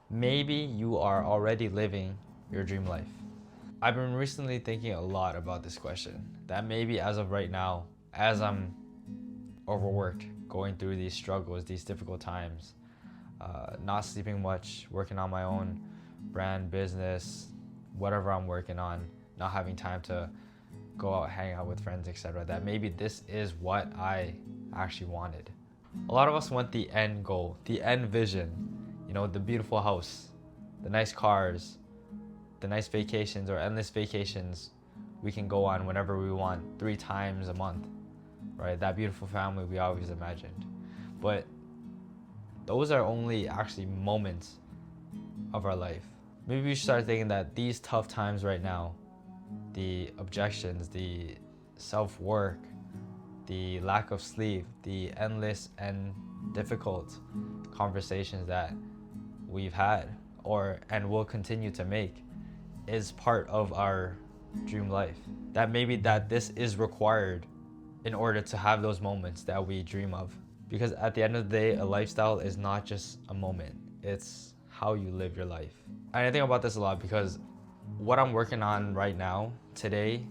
maybe you are already living your dream life. I've been recently thinking a lot about this question, that maybe as of right now, as I'm overworked, going through these struggles, these difficult times, not sleeping much, working on my own brand, business, whatever I'm working on, not having time to go out, hang out with friends, etc., that maybe this is what I actually wanted. A lot of us want the end goal, the end vision, the beautiful house, the nice cars, the nice vacations or endless vacations we can go on whenever we want, 3 times a month, right? That beautiful family we always imagined. But those are only actually moments of our life. Maybe we should start thinking that these tough times right now, the objections, the self-work, the lack of sleep, the endless and difficult conversations that we've had and will continue to make is part of our dream life. That maybe that this is required in order to have those moments that we dream of. Because at the end of the day, a lifestyle is not just a moment, it's how you live your life. And I think about this a lot because what I'm working on right now, today,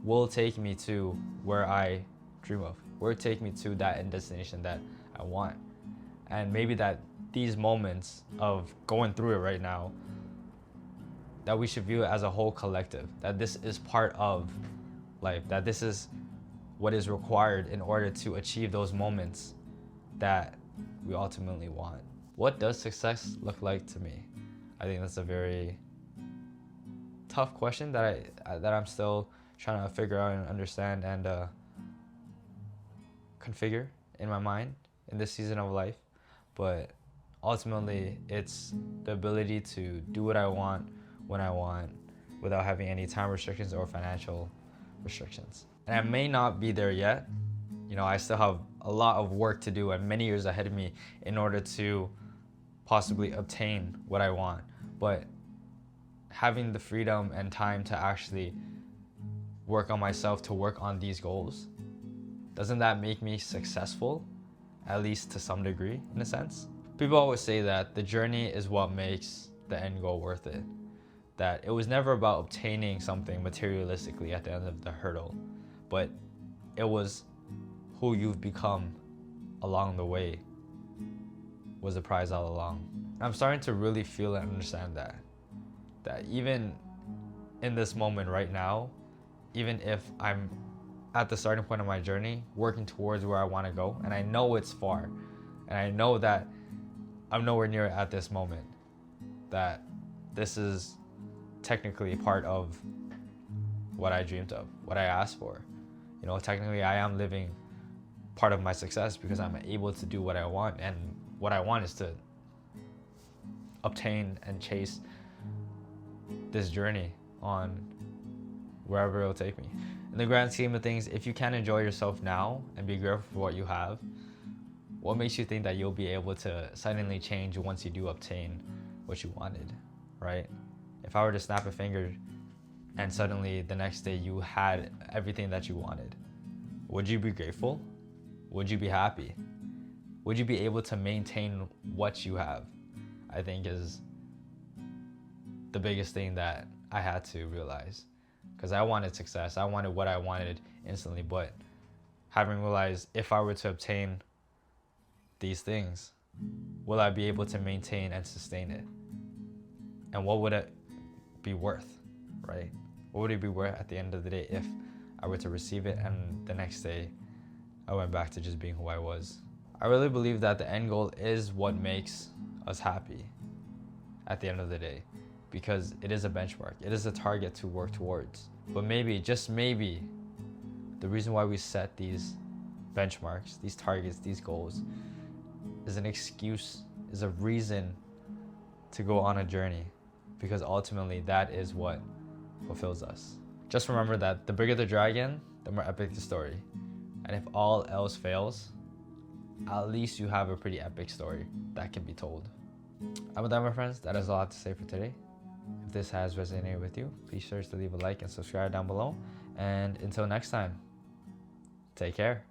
will take me to where I dream of, will take me to that end destination that I want. And maybe that these moments of going through it right now, that we should view it as a whole collective, that this is part of life, that this is what is required in order to achieve those moments that we ultimately want. What does success look like to me? I think that's a very tough question that I'm still trying to figure out and understand and configure in my mind in this season of life. But ultimately, it's the ability to do what I want when I want without having any time restrictions or financial restrictions. And I may not be there yet. I still have a lot of work to do and many years ahead of me in order to possibly obtain what I want. But having the freedom and time to actually work on myself, to work on these goals, doesn't that make me successful? At least to some degree, in a sense. People always say that the journey is what makes the end goal worth it. That it was never about obtaining something materialistically at the end of the hurdle, but it was who you've become along the way was the prize all along. I'm starting to really feel and understand that even in this moment right now, even if I'm at the starting point of my journey, working towards where I want to go, and I know it's far, and I know that I'm nowhere near it at this moment, that this is technically part of what I dreamed of, what I asked for. Technically I am living part of my success because I'm able to do what I want, and what I want is to obtain and chase this journey on wherever it'll take me. In the grand scheme of things, if you can enjoy yourself now and be grateful for what you have, what makes you think that you'll be able to suddenly change once you do obtain what you wanted, right? If I were to snap a finger and suddenly the next day you had everything that you wanted, would you be grateful? Would you be happy? Would you be able to maintain what you have? I think is the biggest thing that I had to realize. Because I wanted success, I wanted what I wanted instantly, but having realized if I were to obtain these things, will I be able to maintain and sustain it? And what would it be worth, right? What would it be worth at the end of the day if I were to receive it and the next day I went back to just being who I was? I really believe that the end goal is what makes us happy at the end of the day, because it is a benchmark, it is a target to work towards. But maybe, just maybe, the reason why we set these benchmarks, these targets, these goals, is an excuse, is a reason to go on a journey, because ultimately that is what fulfills us. Just remember that the bigger the dragon, the more epic the story. And if all else fails, at least you have a pretty epic story that can be told. And with that, my friends, that is all I have to say for today. If this has resonated with you, be sure to leave a like and subscribe down below. And until next time, take care.